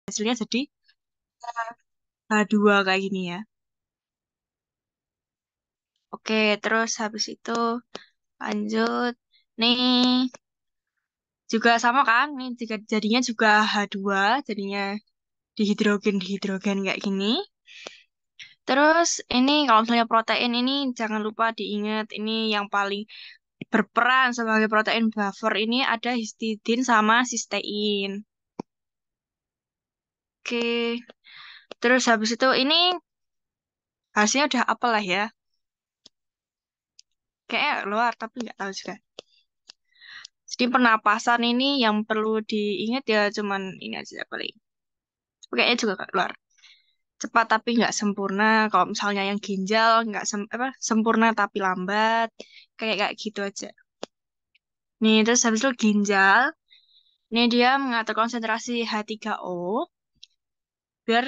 hasilnya jadi H2 kayak gini ya. Oke, terus habis itu lanjut. Nih juga sama kan? Nih jadinya juga H2, jadinya dihidrogen kayak gini. Terus ini kalau misalnya protein ini jangan lupa diingat ini yang paling berperan sebagai protein buffer ini ada histidin sama sistein. Oke, terus habis itu ini hasilnya udah apa lah ya? Kayaknya luar tapi nggak tahu juga. Jadi pernapasan ini yang perlu diingat ya cuman ini aja paling. Kayaknya juga nggak luar. Cepat tapi nggak sempurna. Kalau misalnya yang ginjal nggak sempurna tapi lambat. Kayak kayak gitu aja. Nih terus habis itu ginjal. Ini dia mengatur konsentrasi H3O biar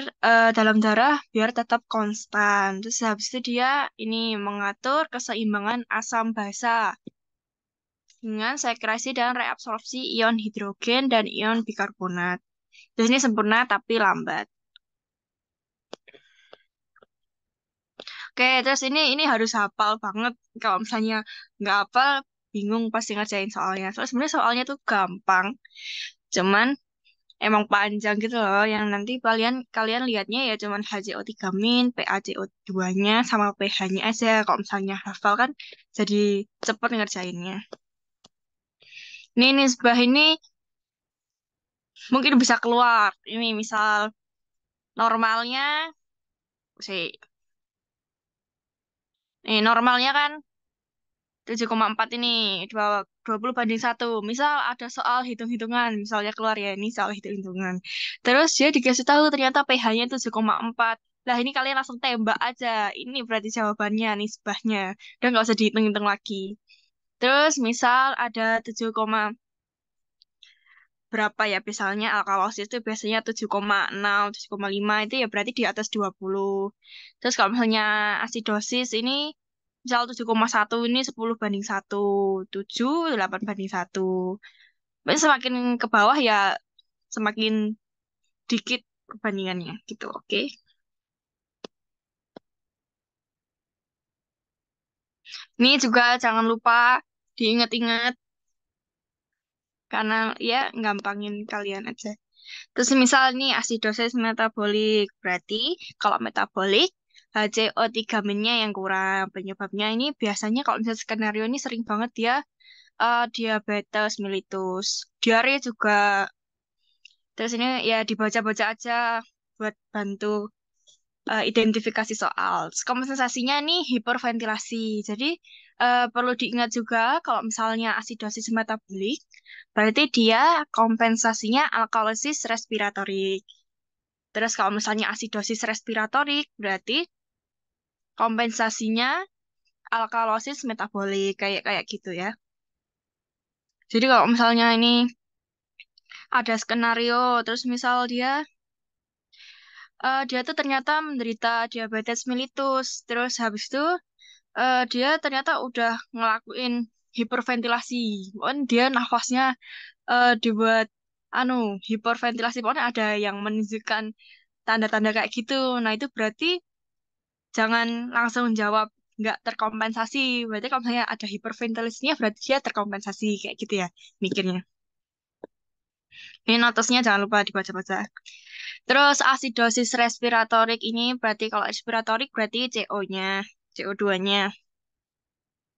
dalam darah biar tetap konstan. Terus habis itu dia ini mengatur keseimbangan asam basa dengan sekresi dan reabsorpsi ion hidrogen dan ion bikarbonat. Terus ini sempurna tapi lambat. Oke, terus ini harus hafal banget. Kalau misalnya nggak hafal, bingung pasti ngerjain soalnya. Soalnya sebenarnya soalnya tuh gampang. Cuman emang panjang gitu loh. Yang nanti kalian kalian lihatnya ya cuman HCO3-, PaCO2-nya sama pH-nya aja. Kalau misalnya hafal kan jadi cepet ngerjainnya. Ini nisbah ini mungkin bisa keluar. Ini misal normalnya, sih, nih normalnya kan 7,4 ini, 20 banding 1. Misal ada soal hitung-hitungan, misalnya keluar ya, ini soal hitung-hitungan. Terus dia dikasih tahu ternyata pH-nya 7,4. Lah ini kalian langsung tembak aja. Ini berarti jawabannya, nisbahnya. Udah nggak usah dihitung-hitung lagi. Terus misal ada 7, berapa ya, misalnya alkalosis itu biasanya 7,6, 7,5 itu ya berarti di atas 20. Terus kalau misalnya asidosis ini misal 7,1 ini 10 banding 1, 7, 8 banding 1. Tapi semakin ke bawah ya semakin dikit perbandingannya gitu, oke. Ini juga jangan lupa diingat-ingat karena ya gampangin kalian aja. Terus misal nih asidosis metabolik, berarti kalau metabolik HCO3-nya yang kurang. Penyebabnya ini biasanya kalau misalnya skenario ini sering banget dia diabetes mellitus. Diare juga. Terus ini ya dibaca-baca aja buat bantu identifikasi soal. Terus kompensasinya nih hiperventilasi. Jadi perlu diingat juga kalau misalnya asidosis metabolik, berarti dia kompensasinya alkalosis respiratorik. Terus kalau misalnya asidosis respiratorik, berarti kompensasinya alkalosis metabolik kayak kayak gitu ya. Jadi kalau misalnya ini ada skenario, terus misal dia tuh ternyata menderita diabetes mellitus, terus habis itu dia ternyata udah ngelakuin hiperventilasi. Pokoknya dia nafasnya dibuat anu hiperventilasi. Pokoknya ada yang menunjukkan tanda-tanda kayak gitu. Nah itu berarti jangan langsung jawab nggak terkompensasi. Berarti kalau misalnya ada hiperventilasinya berarti dia terkompensasi kayak gitu ya mikirnya. Ini notesnya jangan lupa dibaca-baca. Terus asidosis respiratorik ini berarti kalau respiratorik berarti CO-nya, CO2-nya.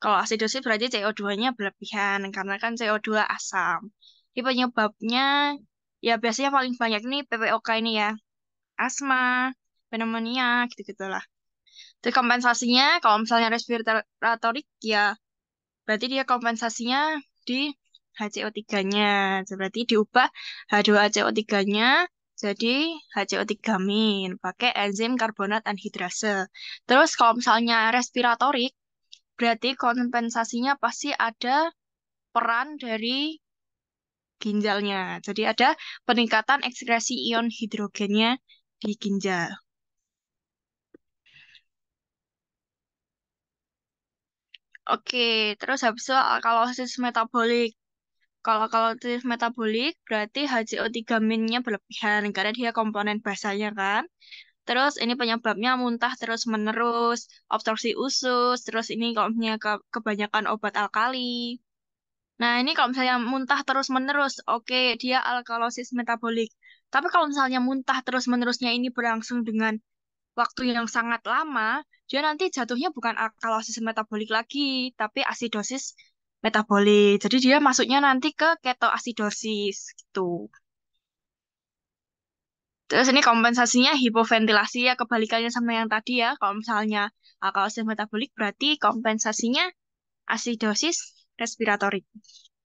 Kalau asidosis berarti CO2-nya berlebihan karena kan CO2 asam. Ini penyebabnya ya biasanya paling banyak nih PPOK ini ya. Asma, pneumonia, gitu-gitulah. Terus kompensasinya kalau misalnya respiratorik ya berarti dia kompensasinya di HCO3-nya. Berarti diubah H2CO3-nya jadi HCO3- pakai enzim karbonat anhidrase. Terus kalau misalnya respiratorik berarti kompensasinya pasti ada peran dari ginjalnya. Jadi ada peningkatan ekskresi ion hidrogennya di ginjal. Oke, terus habis itu alkalosis metabolik. Kalau alkalosis metabolik berarti HCO3-nya berlebihan karena dia komponen basanya kan. Terus ini penyebabnya muntah terus-menerus, obstruksi usus, terus ini kalau misalnya kebanyakan obat alkali. Nah, ini kalau misalnya muntah terus-menerus, oke, dia alkalosis metabolik. Tapi kalau misalnya muntah terus-menerusnya ini berlangsung dengan waktu yang sangat lama, dia nanti jatuhnya bukan alkalosis metabolik lagi, tapi asidosis metabolik. Jadi dia masuknya nanti ke ketoasidosis gitu. Terus ini kompensasinya hipoventilasi ya, kebalikannya sama yang tadi ya. Kalau misalnya alkalosis metabolik berarti kompensasinya asidosis respiratorik,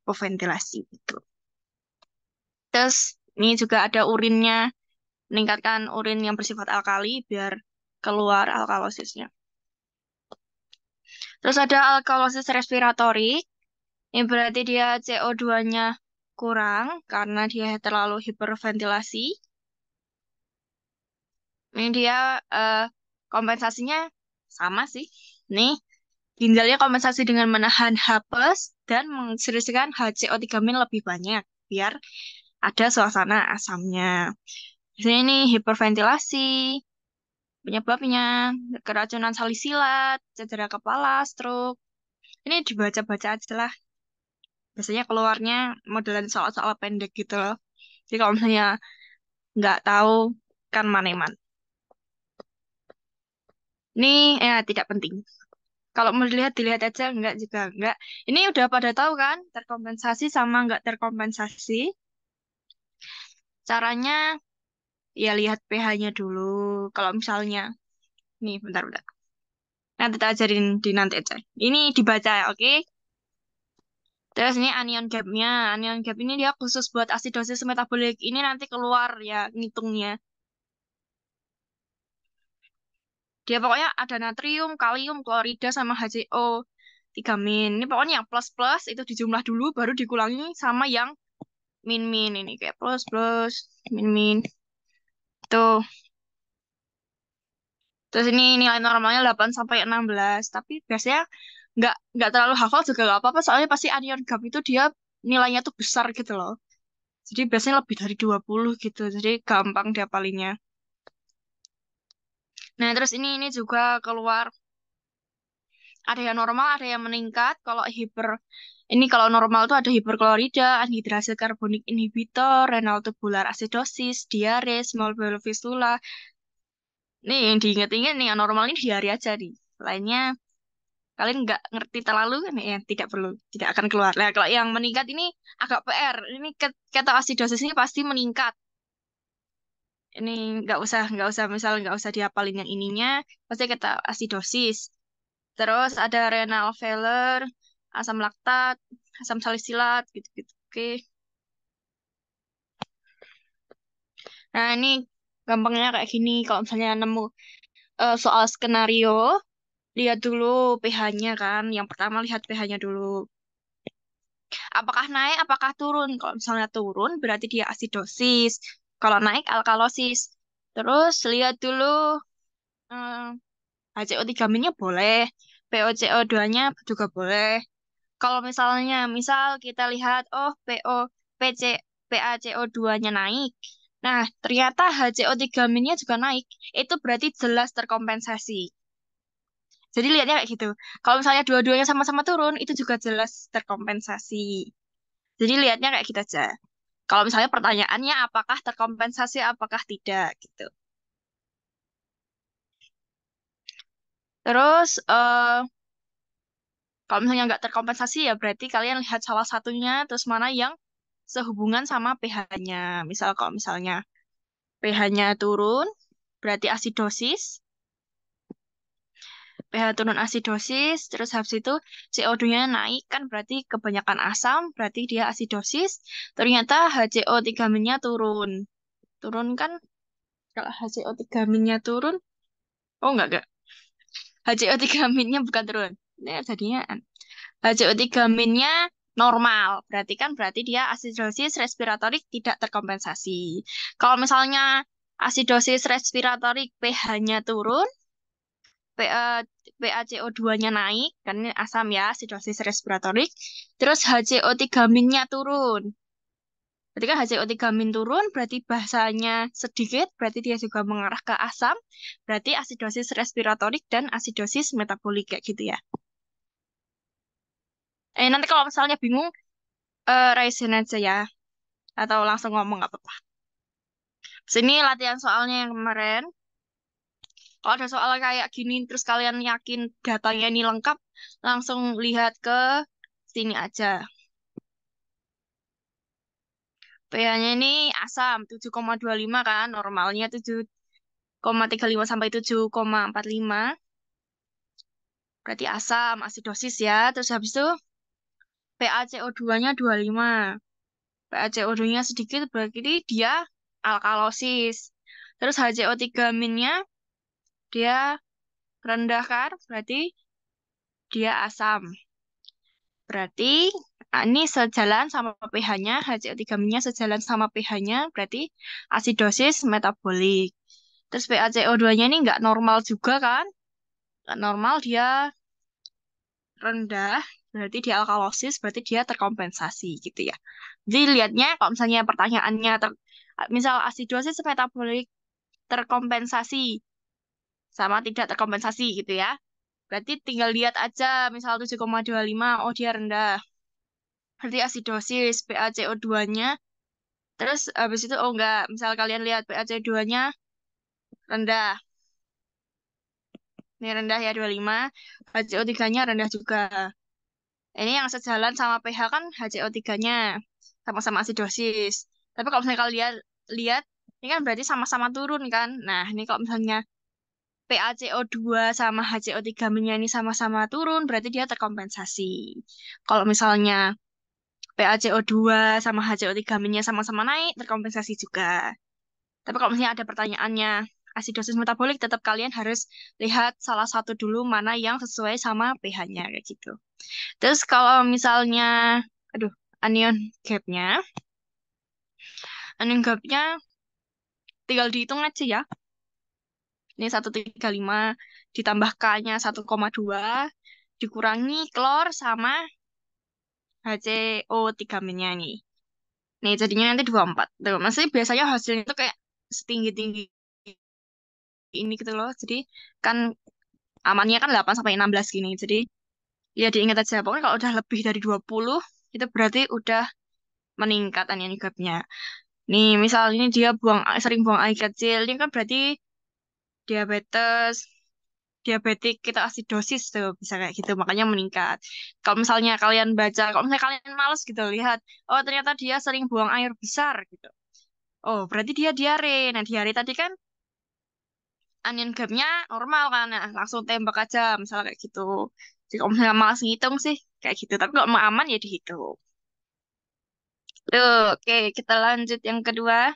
hipoventilasi gitu. Terus ini juga ada urinnya, meningkatkan urin yang bersifat alkali biar keluar alkalosisnya. Terus ada alkalosis respiratorik, ini berarti dia CO2-nya kurang karena dia terlalu hiperventilasi. Ini dia kompensasinya sama sih. Nih, ginjalnya kompensasi dengan menahan hapes dan menseriskan HCO3- lebih banyak biar ada suasana asamnya. Biasanya ini hiperventilasi, penyebabnya keracunan salisilat, cedera kepala, stroke. Ini dibaca-baca aja lah. Biasanya keluarnya modelan soal-soal pendek gitu loh. Jadi kalau misalnya nggak tahu, kan maneman. Ini tidak penting. Kalau mau dilihat, dilihat aja. Enggak juga enggak. Ini udah pada tahu kan, terkompensasi sama nggak terkompensasi. Caranya, ya lihat pH-nya dulu. Kalau misalnya, nih bentar-bentar. Nanti tak ajarin di nanti aja. Ini dibaca ya, oke? Terus ini anion gap-nya. Anion gap ini dia khusus buat asidosis metabolik. Ini nanti keluar ya ngitungnya. Dia pokoknya ada natrium, kalium, klorida, sama HCO 3-min. Ini pokoknya yang plus-plus itu dijumlah dulu, baru dikurangi sama yang min-min. Ini kayak plus-plus, min-min. Tuh. Terus ini nilai normalnya 8 sampai 16. Tapi biasanya nggak terlalu hafal juga nggak apa-apa. Soalnya pasti anion gap itu dia nilainya tuh besar gitu loh. Jadi biasanya lebih dari 20 gitu. Jadi gampang diapalinnya. Nah, terus ini juga keluar ada yang normal, ada yang meningkat. Kalau ini kalau normal tuh ada hiperklorida, anhidrasa karbonik inhibitor, renal tubular acidosis, diare, small bowel fistula. Nih yang diingat-ingat nih yang normal ini diare aja nih. Lainnya kalian nggak ngerti terlalu kan ya tidak perlu, tidak akan keluar. Nah, kalau yang meningkat ini agak PR. Ini ketoasidosis ini pasti meningkat. Ini nggak usah misal nggak usah dihafalin yang ininya, pasti ketoasidosis. Terus ada renal failure, asam laktat, asam salisilat, gitu-gitu. Oke. Nah, ini gampangnya kayak gini. Kalau misalnya nemu soal skenario, lihat dulu pH-nya kan. Yang pertama lihat pH-nya dulu. Apakah naik, apakah turun? Kalau misalnya turun, berarti dia asidosis. Kalau naik, alkalosis. Terus lihat dulu HCO3-nya boleh, POCO2-nya juga boleh. Kalau misalnya, misal kita lihat, oh PC, PaCO2-nya naik. Nah, ternyata HCO3-nya juga naik. Itu berarti jelas terkompensasi. Jadi lihatnya kayak gitu. Kalau misalnya dua-duanya sama-sama turun, itu juga jelas terkompensasi. Jadi lihatnya kayak gitu aja. Kalau misalnya pertanyaannya apakah terkompensasi, apakah tidak gitu. Terus, kalau misalnya nggak terkompensasi ya berarti kalian lihat salah satunya, terus mana yang sehubungan sama pH-nya. Misal kalau misalnya pH-nya turun, berarti asidosis. pH turun asidosis, terus habis itu CO2-nya naik, kan berarti kebanyakan asam, berarti dia asidosis. Ternyata HCO3-nya turun. Turun kan, kalau HCO3-nya turun, oh enggak. HCO3-nya bukan turun. Ini jadinya HCO3-nya normal. Berarti dia asidosis respiratorik tidak terkompensasi. Kalau misalnya asidosis respiratorik pH-nya turun, PaCO2-nya naik, kan ini asam ya, acidosis respiratorik. Terus HCO3-nya turun. Ketika HCO3- turun, berarti basanya sedikit, berarti dia juga mengarah ke asam, berarti asidosis respiratorik dan asidosis metabolik kayak gitu ya. Nanti kalau misalnya bingung, raisin aja ya, atau langsung ngomong nggak apa-apa. Sini latihan soalnya yang kemarin. Kalau ada soal kayak gini, terus kalian yakin datanya ini lengkap, langsung lihat ke sini aja. pH-nya ini asam, 7,25 kan, normalnya 7,35 sampai 7,45. Berarti asam, asidosis ya. Terus habis itu PaCO2-nya 25. PaCO2-nya sedikit berarti dia alkalosis. Terus HCO3-nya dia rendah kan, berarti dia asam. Berarti ini sejalan sama pH-nya, HCO3-nya sejalan sama pH-nya, berarti asidosis metabolik. Terus PaCO2-nya ini nggak normal juga kan? Nggak normal, dia rendah, berarti dia alkalosis, berarti dia terkompensasi gitu ya. Jadi lihatnya kalau misalnya pertanyaannya misal asidosis metabolik terkompensasi sama tidak terkompensasi gitu ya. Berarti tinggal lihat aja misal 7,25, oh dia rendah. Berarti asidosis PaCO2-nya. Terus habis itu oh enggak, misal kalian lihat PaCO2-nya rendah. Ini rendah ya 25, HCO3-nya rendah juga. Ini yang sejalan sama pH kan HCO3-nya sama-sama asidosis. Tapi kalau misalnya kalian lihat, ini kan berarti sama-sama turun kan. Nah, ini kalau misalnya PaCO2 sama HCO3-nya ini sama-sama turun, berarti dia terkompensasi. Kalau misalnya PaCO2 sama HCO3-nya sama-sama naik, terkompensasi juga. Tapi kalau misalnya ada pertanyaannya, asidosis metabolik, tetap kalian harus lihat salah satu dulu mana yang sesuai sama pH-nya kayak gitu. Terus kalau misalnya, aduh, anion gap-nya, anion gap-nya tinggal dihitung aja ya. Ini 135 ditambah K-nya 1,2 dikurangi klor sama HCO3-nya nih. Nih jadinya nanti 24. Tuh, maksudnya biasanya hasilnya itu kayak setinggi-tinggi ini gitu loh. Jadi kan amannya kan 8 sampai 16 gini. Jadi ya diingat aja. Pokoknya kalau udah lebih dari 20, itu berarti udah meningkat anion gap-nya. Nih, misal ini dia sering buang air kecil, ini kan berarti diabetes, diabetik kita asidosis tuh bisa kayak gitu, makanya meningkat. Kalau misalnya kalian baca, kalau misalnya kalian males gitu lihat, oh ternyata dia sering buang air besar gitu. Oh, berarti dia diare. Nah, diare tadi kan anion gapnya normal kan, nah, langsung tembak aja, misalnya kayak gitu. Jadi kalau misalnya malas ngitung sih, kayak gitu. Tapi kalau mau aman ya dihitung. Tuh, oke, kita lanjut yang kedua,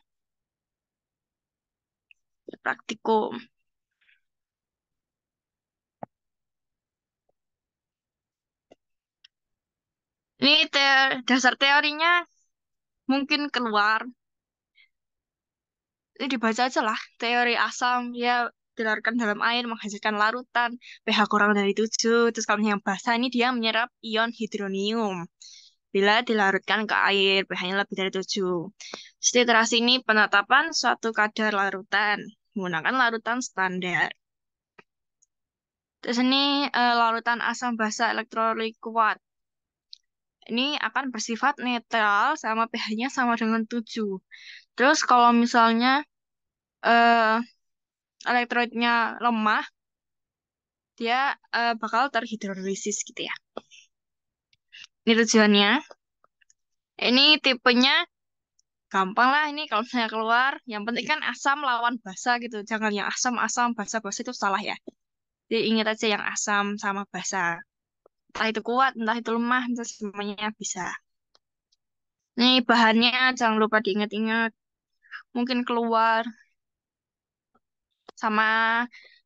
praktikum. Ini dasar teorinya mungkin keluar. Ini dibaca aja lah. Teori asam ya dilarutkan dalam air menghasilkan larutan pH kurang dari 7. Terus kalau yang basah ini dia menyerap ion hidronium. Bila dilarutkan ke air, pH-nya lebih dari 7. Terus literasi ini penetapan suatu kadar larutan menggunakan larutan standar. Terus ini larutan asam basa elektrolit kuat. Ini akan bersifat netral sama pH-nya sama dengan 7. Terus kalau misalnya eh, elektrolitnya lemah, dia bakal terhidrolisis gitu ya. Ini tujuannya. Ini tipenya gampang lah ini kalau misalnya keluar. Yang penting kan asam lawan basa gitu. Jangan yang asam-asam, basa-basa itu salah ya. Jadi ingat aja yang asam sama basa. Entah itu kuat, entah itu lemah, entah semuanya bisa. Ini bahannya jangan lupa diingat-ingat. Mungkin keluar. Sama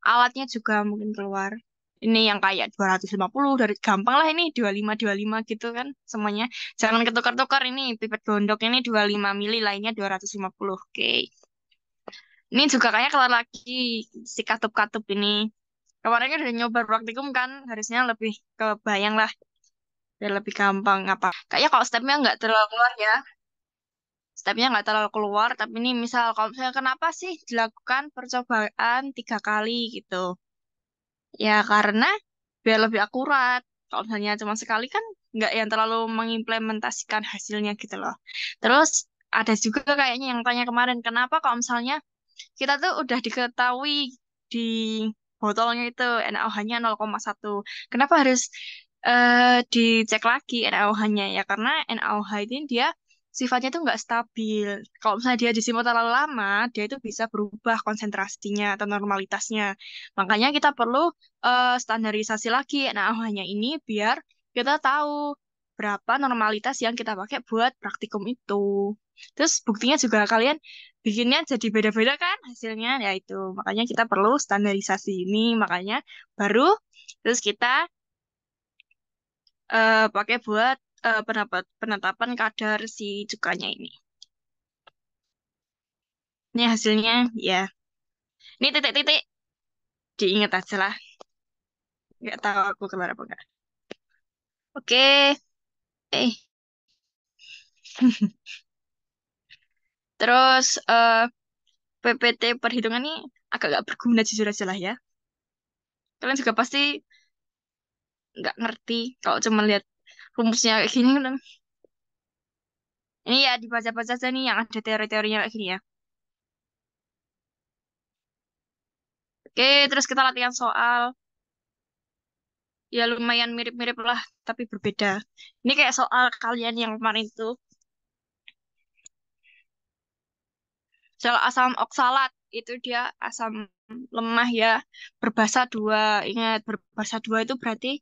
alatnya juga mungkin keluar. Ini yang kayak 250 dari gampang lah ini 25 gitu kan semuanya. Jangan ketukar-tukar ini pipet gondok ini 25 mili lainnya 250. Oke. Ini juga kayak keluar lagi si katup-katup ini. Kemarin kan udah nyoba praktikum kan, harusnya lebih kebayang lah, biar lebih gampang apa. Kayaknya kalau stepnya nggak terlalu keluar ya, stepnya nggak terlalu keluar, tapi ini misal kalau misalnya kenapa sih dilakukan percobaan 3 kali gitu. Ya karena biar lebih akurat. Kalau misalnya cuma sekali kan nggak yang terlalu mengimplementasikan hasilnya gitu loh. Terus ada juga kayaknya yang tanya kemarin, kenapa kalau misalnya kita tuh udah diketahui di botolnya itu NaOH-nya 0,1. Kenapa harus dicek lagi NaOH-nya ya? Karena NaOH ini dia sifatnya tuh nggak stabil. Kalau misalnya dia disimpan terlalu lama, dia itu bisa berubah konsentrasinya atau normalitasnya. Makanya kita perlu standarisasi lagi NaOH-nya ini biar kita tahu berapa normalitas yang kita pakai buat praktikum itu. Terus buktinya juga kalian bikinnya jadi beda-beda kan hasilnya, ya itu. Makanya kita perlu standarisasi ini, makanya baru terus kita pakai buat penetapan kadar si cukanya ini. Ini hasilnya ya. Ini titik-titik diingat aja lah. Nggak tahu aku keluar apa enggak. Oke. Eh, terus PPT perhitungan ini agak gak berguna jujur aja lah ya. Kalian juga pasti nggak ngerti kalau cuma lihat rumusnya kayak gini. Ini ya dibaca-baca aja nih yang ada teori-teorinya kayak gini ya. Oke, terus kita latihan soal. Ya lumayan mirip-mirip lah, tapi berbeda. Ini kayak soal kalian yang kemarin tuh. Soal asam oksalat, itu dia asam lemah ya. Berbasa dua. Ingat, berbasa dua itu berarti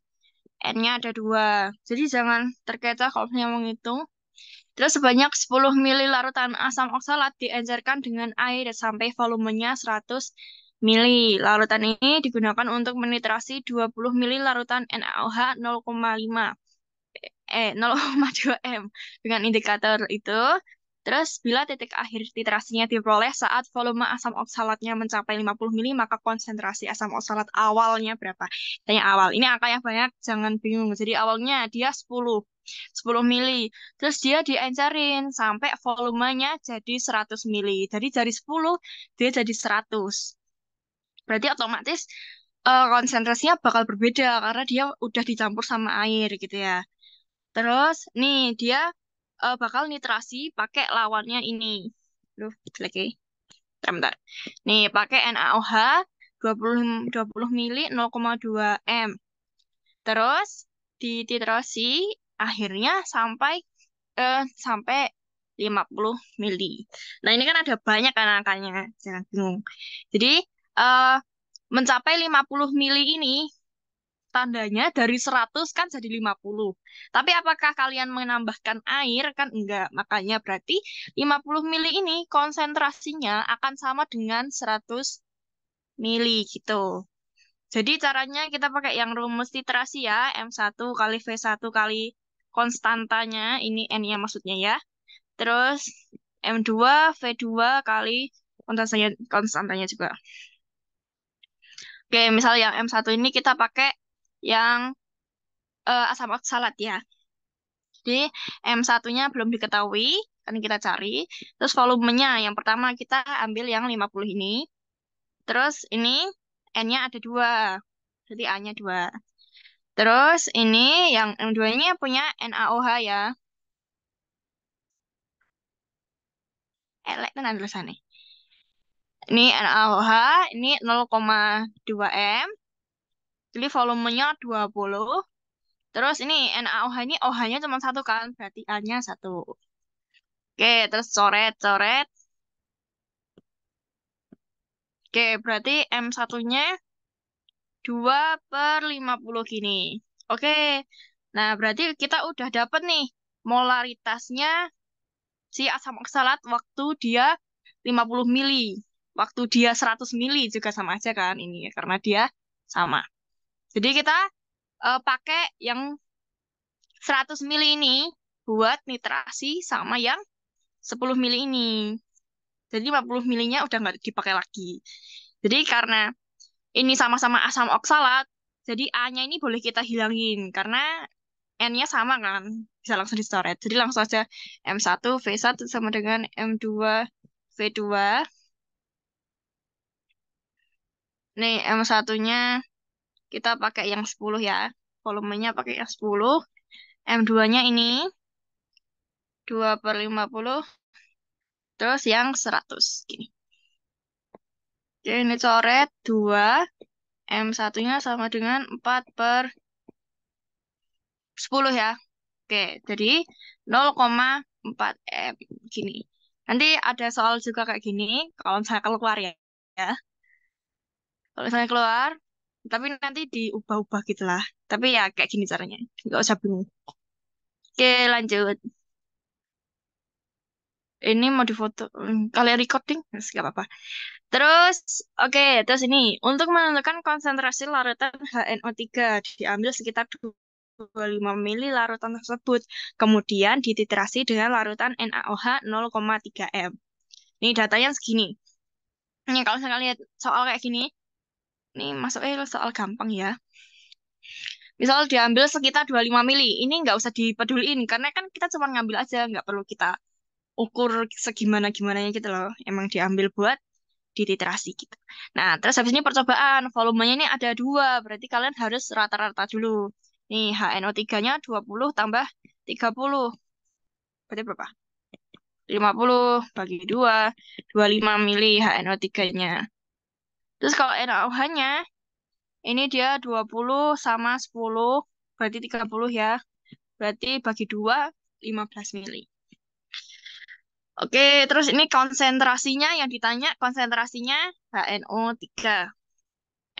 N-nya ada dua. Jadi jangan terkecoh kalau misalnya mau ngitung. Terus sebanyak 10 mili larutan asam oksalat diencerkan dengan air sampai volumenya 100 mili. Larutan ini digunakan untuk menitrasi 20 mili larutan NaOH 0,5 0,2 M dengan indikator itu. Terus bila titik akhir titrasinya diperoleh saat volume asam oksalatnya mencapai 50 mili, maka konsentrasi asam oksalat awalnya berapa? Tanya awal. Ini angka yang banyak, jangan bingung. Jadi awalnya dia 10 mili. Terus dia diencerin sampai volumenya jadi 100 mili. Jadi dari 10 dia jadi 100. Berarti otomatis konsentrasinya bakal berbeda karena dia udah dicampur sama air gitu ya. Terus nih dia bakal nitrasi pakai lawannya ini. Duh, lagi. Bentar, bentar. Nih pakai NaOH 20 20 mili 0,2 M. Terus dititrasi akhirnya sampai 50 mili. Nah, ini kan ada banyak kan angkanya, jangan bingung. Jadi eh mencapai 50 mili ini tandanya dari 100 kan jadi 50. Tapi apakah kalian menambahkan air? Kan enggak. Makanya berarti 50 mili ini konsentrasinya akan sama dengan 100 mili gitu. Jadi caranya kita pakai yang rumus titrasi ya. M1 kali V1 kali konstantanya. Ini N-nya maksudnya ya. Terus M2 V2 kali konstantanya juga. Oke, misal yang M1 ini kita pakai yang asam oksalat ya. Jadi M1-nya belum diketahui, kan kita cari. Terus volumenya, yang pertama kita ambil yang 50 ini. Terus ini N-nya ada 2, jadi A-nya 2. Terus ini yang M2 ini punya NaOH ya. Elek tenan tulisannya. Ini NaOH, ini 0,2 M. Jadi volumenya 20. Terus ini NaOH ini OH-nya cuma satu kan, berarti A-nya 1. Oke, terus coret-coret. Oke, berarti M1-nya 2/50 gini. Oke, nah berarti kita udah dapet nih molaritasnya si asam oksalat waktu dia 50 mili. Waktu dia 100 mili juga sama aja kan ini ya, karena dia sama. Jadi kita pakai yang 100 mili ini buat nitrasi sama yang 10 mili ini. Jadi 50 milinya udah nggak dipakai lagi. Jadi karena ini sama-sama asam oksalat, jadi A-nya ini boleh kita hilangin karena N-nya sama kan, bisa langsung dicoret. Jadi langsung aja M1V1 sama dengan M2V2. Nih M1-nya kita pakai yang 10 ya. Volumenya pakai yang 10. M2-nya ini 2/50, terus yang 100. Gini. Oke, ini coret 2. M1-nya sama dengan 4/10 ya. Oke, jadi 0,4 M. Gini. Nanti ada soal juga kayak gini, kalau misalnya keluar ya. Ya. Kalau misalnya keluar, tapi nanti diubah-ubah gitu lah. Tapi ya kayak gini caranya. Nggak usah bingung. Oke, lanjut. Ini mau difoto. Kalian recording? Yes, nggak apa-apa. Terus, oke, terus ini. Untuk menentukan konsentrasi larutan HNO3, diambil sekitar 25 mili larutan tersebut. Kemudian dititrasi dengan larutan NaOH 0,3 M. Ini datanya segini. Ini kalau misalnya lihat soal kayak gini, ini masuknya soal gampang ya. Misal diambil sekitar 25 mili, ini nggak usah dipeduliin, karena kan kita cuma ngambil aja, nggak perlu kita ukur segimana-gimananya gitu loh. Emang diambil buat dititerasi gitu. Nah, terus habis ini percobaan, volumenya ini ada 2, berarti kalian harus rata-rata dulu. Nih, HNO3-nya 20 tambah 30, berarti berapa? 50 bagi 2, 25 mili HNO3-nya. Terus kalau NaOH-nya, ini dia 20 sama 10, berarti 30 ya. Berarti bagi 2, 15 mili. Oke, terus ini konsentrasinya yang ditanya, konsentrasinya HNO3.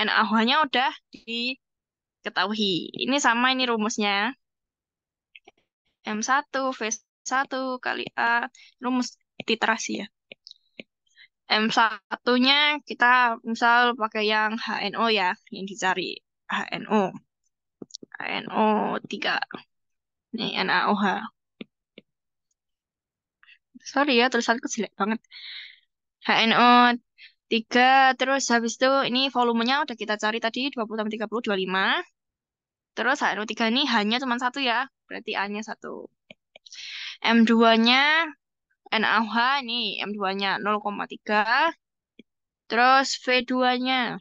NaOH-nya udah diketahui. Ini sama ini rumusnya. M1V1 kali A, rumus literasi ya. M1-nya kita misal pakai yang HNO ya, yang dicari. HNO. HNO3. Ini NaOH. Sorry ya, tulisanku jelek banget. HNO3, terus habis itu ini volumenya udah kita cari tadi, 20 tambah 30, 25. Terus HNO3 ini hanya cuma satu ya, berarti A-nya 1. M2-nya, NaOH ini M2-nya 0,3. Terus V2-nya,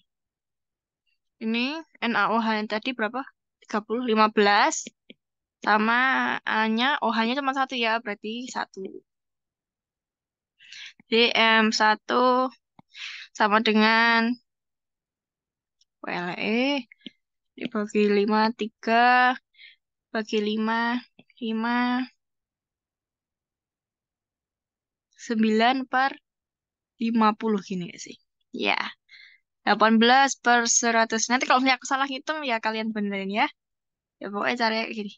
ini NaOH yang tadi berapa? 30, 15. Sama A-nya, OH-nya cuma satu ya, berarti 1. Jadi M1 sama dengan WLE dibagi 5, 3, bagi 5, 5, 9/50 gini gak sih? Ya, 18/100. Nanti kalau misalnya aku salah hitung ya kalian benerin ya. Ya pokoknya caranya kayak gini.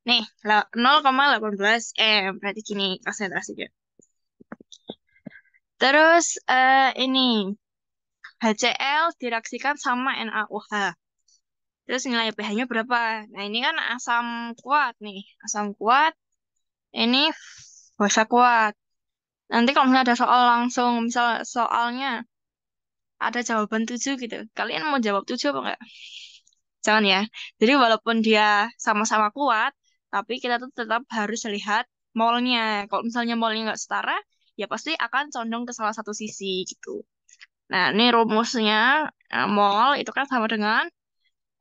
Nih, 0,18 M. Berarti gini konsentrasinya. Terus ini HCl direaksikan sama NaOH. Terus nilai pH-nya berapa? Nah, ini kan asam kuat nih. Asam kuat, ini basa kuat. Nanti kalau misalnya ada soal langsung, misal soalnya ada jawaban 7 gitu. Kalian mau jawab 7 apa enggak? Jangan ya. Jadi walaupun dia sama-sama kuat, tapi kita tuh tetap harus lihat molnya. Kalau misalnya molnya nggak setara, ya pasti akan condong ke salah satu sisi gitu. Nah, ini rumusnya mol itu kan sama dengan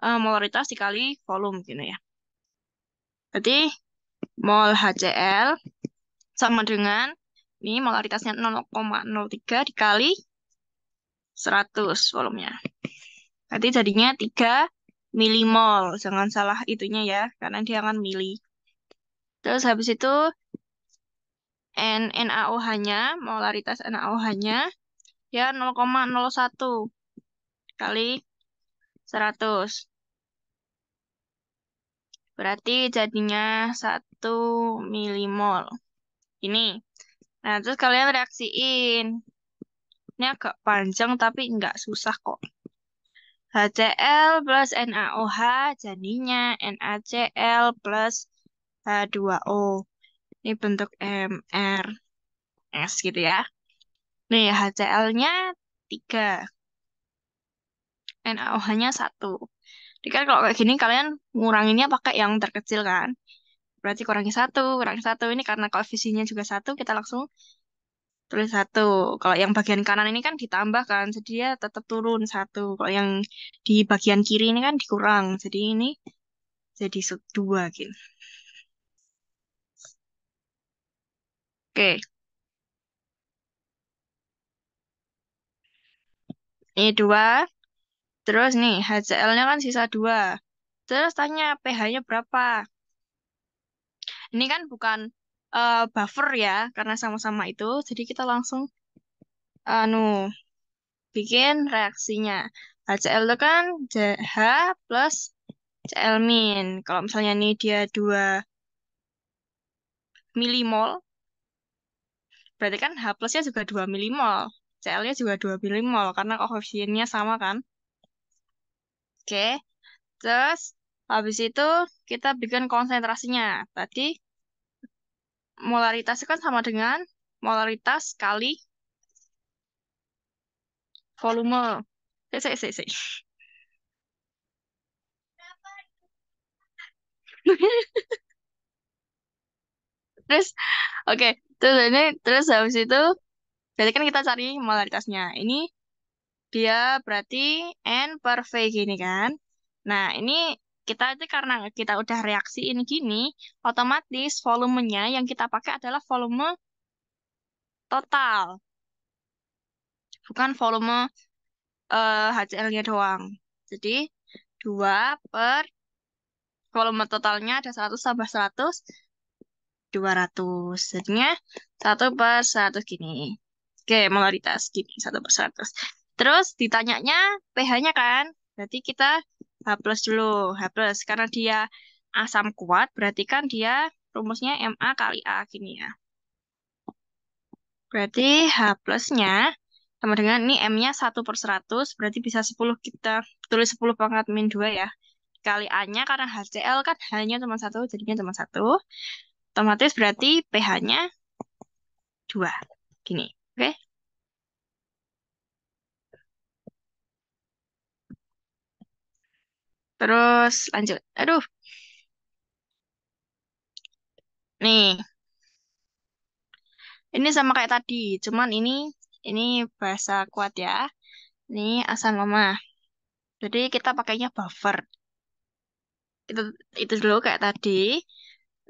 molaritas dikali volume gitu ya. Berarti mol HCl sama dengan ini molaritasnya 0,03 dikali 100 volumenya. Berarti jadinya 3 milimol. Jangan salah itunya ya, karena dia akan mili. Terus habis itu NaOH-nya, molaritas NaOH-nya ya 0,01 kali 100. Berarti jadinya 1 milimol. Ini. Nah, terus kalian reaksiin. Ini agak panjang tapi nggak susah kok. HCl plus NaOH jadinya NaCl plus H2O. Ini bentuk MR. gitu ya. Nih, HCl-nya 3. NaOH-nya 1. Jadi kan kalau kayak gini kalian nguranginnya pakai yang terkecil kan. Berarti kurangi 1, kurangi 1. Ini karena koefisiennya juga 1, kita langsung tulis 1. Kalau yang bagian kanan ini kan ditambah kan, jadi dia tetap turun 1. Kalau yang di bagian kiri ini kan dikurang, jadi ini jadi 2 gitu. Oke, ini 2. Terus nih, HCl-nya kan sisa 2. Terus tanya pH-nya berapa? Ini kan bukan buffer ya, karena sama-sama itu. Jadi kita langsung anu bikin reaksinya. HCl itu kan H plus Cl min. Kalau misalnya ini dia 2 milimol, berarti kan H plusnya juga 2 milimol. Cl-nya juga 2 milimol, karena koefisiennya sama kan. Oke, terus habis itu kita bikin konsentrasinya. Tadi molaritas kan sama dengan molaritas kali volume. Sik. Terus, oke, terus habis itu, berarti kan kita cari molaritasnya. Ini dia berarti N per V gini kan. Nah, ini kita itu karena kita udah reaksi ini gini, otomatis volumenya yang kita pakai adalah volume total, bukan volume HCl-nya doang. Jadi, 2 per volume totalnya ada 100 tambah 100, 200. Jadinya 1/100 gini. Oke, molaritas gini, 1/100. Terus ditanyanya pH-nya kan. Berarti kita H plus dulu. H plus. Karena dia asam kuat, berarti kan dia rumusnya Ma kali A gini ya. Berarti H plusnya sama dengan ini M-nya 1/100. Berarti bisa 10, kita tulis 10 pangkat min 2 ya. Kali A-nya karena HCl kan hanya cuma 1, jadinya cuma 1. Otomatis berarti pH-nya 2. Gini. Oke. Terus lanjut. Aduh, nih. Ini sama kayak tadi, cuman ini bahasa kuat ya. Ini asam lemah. Jadi kita pakainya buffer. Itu itu dulu kayak tadi.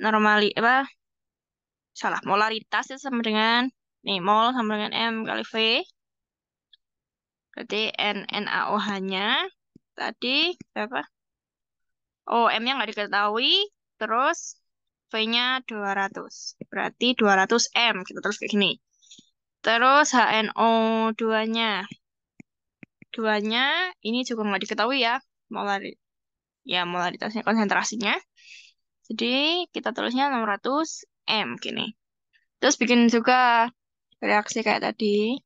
Normali apa? Salah. Molaritas itu sama dengan nih mol sama dengan M kali V. Berarti NaOH-nya tadi berapa? Oh, M-nya nggak diketahui. Terus V-nya 200. Berarti 200 M. Kita terus kayak gini. Terus HNO2-nya. Duanya ini juga nggak diketahui ya. Molar ya molaritasnya konsentrasinya. Jadi kita tulisnya 600 M gini. Terus bikin juga reaksi kayak tadi.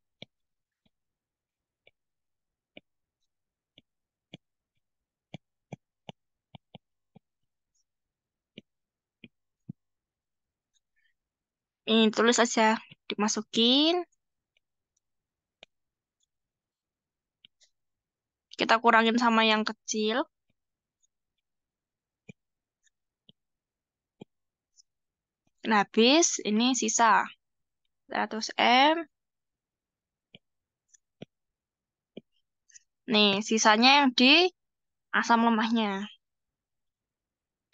Ini tulis aja dimasukin. Kita kurangin sama yang kecil. Nah, habis ini sisa 100 M. Nih, sisanya yang di asam lemahnya.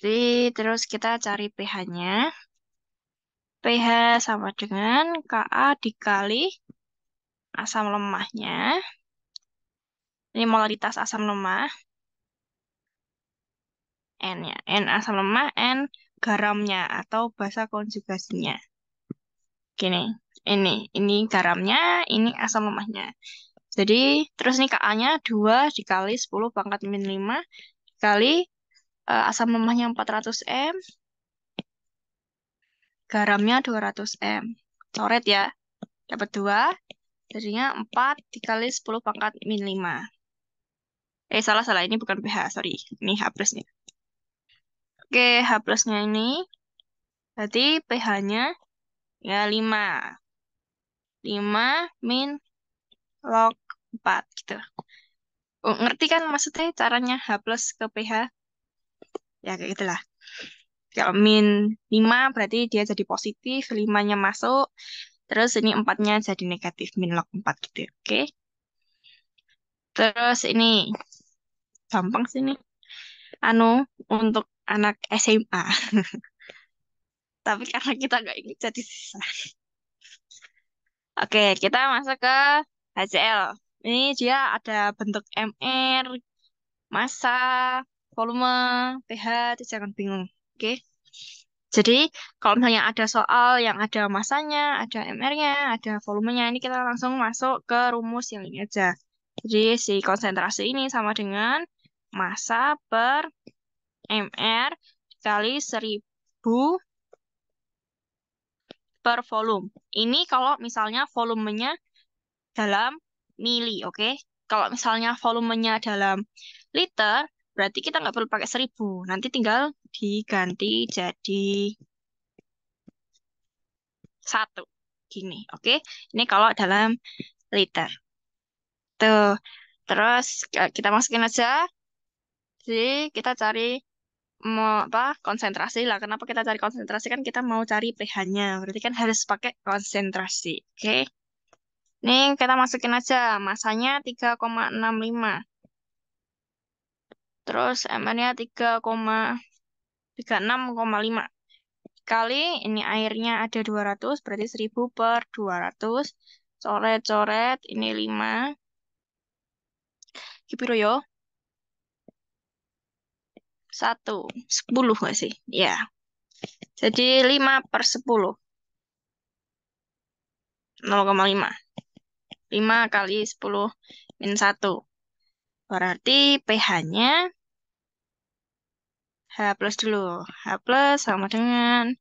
Jadi, terus kita cari pH-nya. pH sama dengan Ka dikali asam lemahnya. Ini molaritas asam lemah. N ya. N asam lemah, N garamnya atau basa konjugasinya. Gini, ini garamnya, ini asam lemahnya. Jadi, terus nih Ka-nya 2 dikali 10 pangkat min 5 dikali asam lemahnya 400 M, garamnya 200 M. Coret ya, dapat 2, jadinya 4 dikali 10 pangkat min 5. Salah, ini bukan pH, sorry. Ini H plus nih. Oke, H plusnya ini, berarti pH-nya ya 5. 5 min log 4 gitu. Oh, ngerti kan maksudnya caranya H plus ke PH? Ya kayak gitulah. Kalau min 5 berarti dia jadi positif, 5-nya masuk, terus ini 4-nya jadi negatif, min log 4 gitu. Oke. Terus ini gampang sih nih. Anu, untuk anak SMA. Tapi karena kita nggak ingat jadi sisa. Oke, kita masuk ke HCl. Ini dia ada bentuk MR, massa, volume, pH, itu jangan bingung. Oke. Jadi, kalau misalnya ada soal yang ada massanya, ada MR-nya, ada volumenya, ini kita langsung masuk ke rumus yang ini aja. Jadi, si konsentrasi ini sama dengan massa per MR dikali 1000 per volume. Ini kalau misalnya volumenya dalam mili, oke? Kalau misalnya volumenya dalam liter, berarti kita nggak perlu pakai 1000. Nanti tinggal diganti jadi 1. Gini, oke? Ini kalau dalam liter. Tuh. Terus kita masukin aja. Jadi kita cari mau apa konsentrasi lah. Kenapa kita cari konsentrasi kan kita mau cari pH-nya. Berarti kan harus pakai konsentrasi. Oke? Ini kita masukin aja. Masanya 3,65. Terus MR-nya 3,36,5. Kali ini airnya ada 200, berarti 1000 per 200. Coret-coret, ini 5. Kipiro yo? 10 nggak sih? Ya. Jadi 5 per 10. 0,5. 5 kali 10 min 1. Berarti pH-nya H plus dulu. H plus sama dengan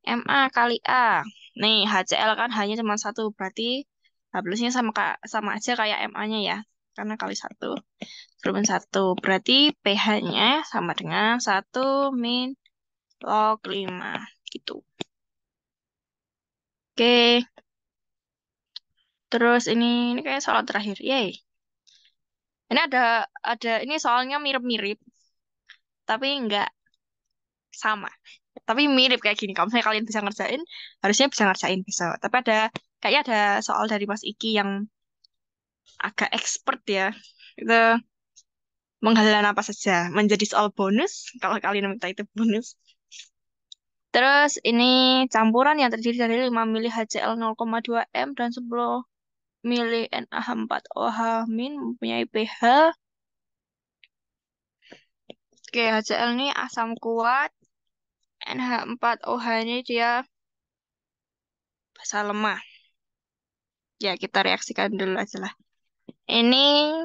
MA kali A. Nih, HCl kan hanya cuma 1. Berarti H plusnya sama aja kayak MA-nya ya. Karena kali 1. Min 1. Berarti pH-nya sama dengan 1 min log 5. Gitu. Oke. Terus ini kayak soal terakhir. Yeay. Ini ini soalnya mirip-mirip, tapi nggak sama. Tapi mirip kayak gini. Kalau misalnya kalian bisa ngerjain, harusnya bisa ngerjain bisa. Tapi kayaknya ada soal dari Mas Iki yang agak expert ya. Itu menghela napas saja. Menjadi soal bonus, kalau kalian minta itu bonus. Terus ini campuran yang terdiri dari 5 mili HCl 0,2 M dan 10 mili NaH4OH min mempunyai pH. Oke, HCl ini asam kuat. NH4OH ini dia basa lemah. Ya, kita reaksikan dulu aja lah. Ini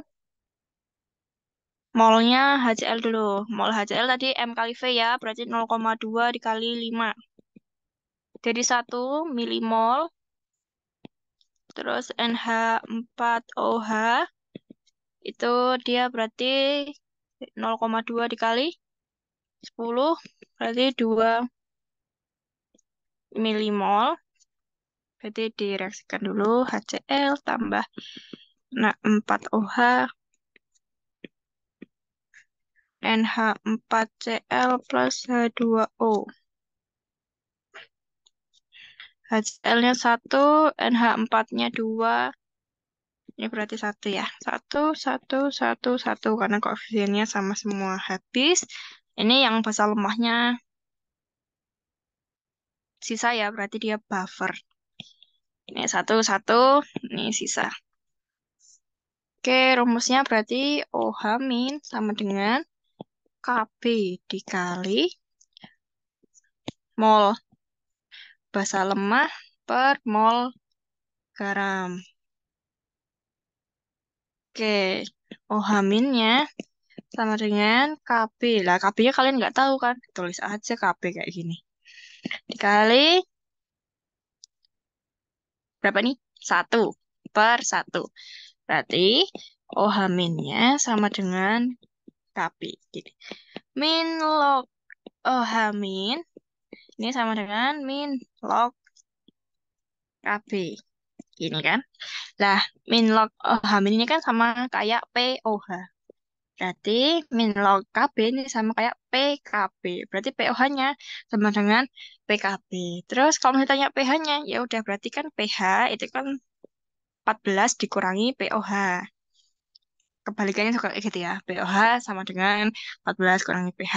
molnya HCl dulu. Mol HCl tadi M kali V ya, berarti 0,2 dikali 5. Jadi 1 milimol. Terus NH4OH itu dia berarti 0,2 dikali 10, berarti 2 milimol. Berarti direaksikan dulu HCl tambah nah 4OH NH4Cl plus H2O. HCl-nya 1, NH4-nya 2. Ini berarti 1 ya. 1, 1, 1, 1. Karena koefisiennya sama semua habis. Ini yang basa lemahnya sisa ya. Berarti dia buffer. Ini 1, 1. Ini sisa. Oke, rumusnya berarti OH min sama dengan KB dikali mol basa lemah per mol garam. Oke, OH minnya sama dengan KB. Lah, KB-nya kalian nggak tahu kan? Tulis aja KB kayak gini. Dikali berapa nih? 1/1. Berarti OH minnya sama dengan KB. Jadi, min log OH min ini sama dengan min log KB. Gini kan? Lah, min log OH min ini kan sama kayak POH. Berarti min log KB ini sama kayak PKB. Berarti POH-nya sama dengan PKB. Terus kalau misalnya tanya pH-nya, ya udah berarti kan pH itu kan 14 dikurangi POH. Kebalikannya juga kayak gitu ya. POH sama dengan 14 kurangi pH.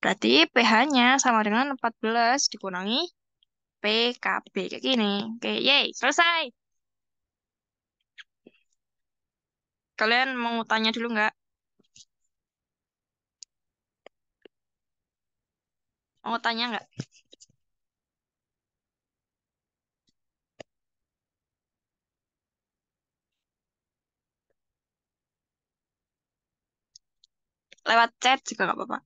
Berarti pH-nya sama dengan 14 dikurangi PKB. Kayak gini. Oke, yay, selesai. Kalian mau tanya dulu nggak? Mau tanya nggak? Lewat chat juga nggak apa-apa.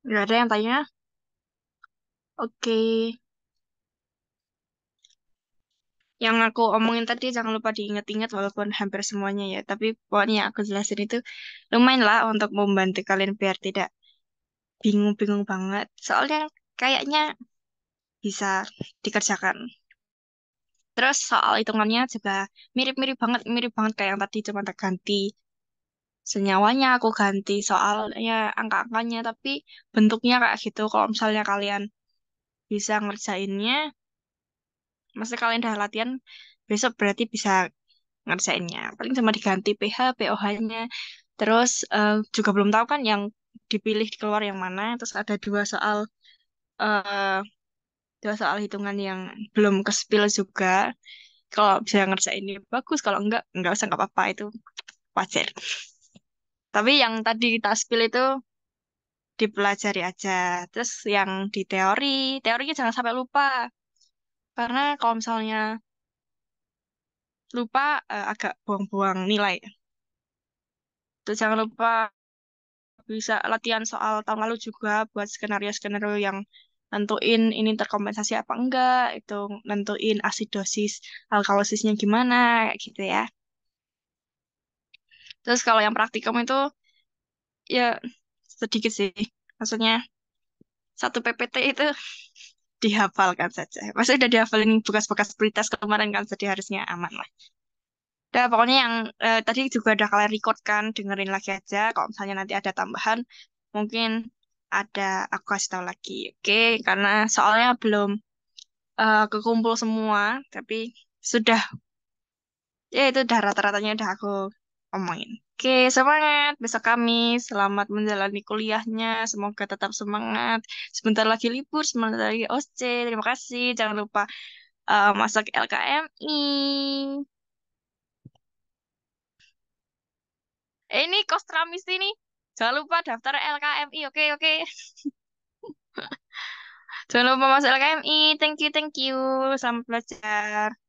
Nggak ada yang tanya? Oke. Yang aku omongin tadi jangan lupa diingat-ingat walaupun hampir semuanya ya. Tapi pokoknya yang aku jelasin itu lumayan lah untuk membantu kalian biar tidak bingung-bingung banget. Soalnya kayaknya bisa dikerjakan. Terus soal hitungannya juga mirip banget kayak yang tadi cuma tak ganti senyawanya aku ganti soalnya angka-angkanya tapi bentuknya kayak gitu. Kalau misalnya kalian bisa ngerjainnya, mesti kalian udah latihan besok berarti bisa ngerjainnya. Paling cuma diganti pH, POH-nya. Terus juga belum tahu kan yang dipilih keluar yang mana. Terus ada eh, dua soal hitungan yang belum ke spill juga. Kalau bisa ngerjain ini bagus, kalau enggak usah nggak apa-apa itu wajar. Tapi yang tadi kita spill itu dipelajari aja. Terus yang di teorinya jangan sampai lupa. Karena kalau misalnya lupa agak buang-buang nilai. Terus jangan lupa bisa latihan soal tahun lalu juga buat skenario-skenario yang nentuin ini terkompensasi apa enggak, itu nentuin asidosis alkalosisnya gimana, kayak gitu ya. Terus kalau yang praktikum itu ya sedikit sih. Maksudnya satu PPT itu dihafalkan saja. Maksudnya udah dihafalin bekas-bekas prioritas kemarin kan, jadi harusnya aman lah. Udah, pokoknya yang tadi juga udah kalian record kan, dengerin lagi aja. Kalau misalnya nanti ada tambahan, mungkin ada aku kasih tahu lagi, oke? Karena soalnya belum kekumpul semua, tapi sudah, ya itu udah rata-ratanya udah aku omongin. Oke, semangat besok Kamis. Selamat menjalani kuliahnya. Semoga tetap semangat. Sebentar lagi libur, sebentar lagi OSC. Terima kasih. Jangan lupa masuk LKMI. Ini Kostramis ini. Jangan lupa daftar LKMI. Oke, oke. Jangan lupa masuk LKMI. Thank you, thank you. Selamat belajar.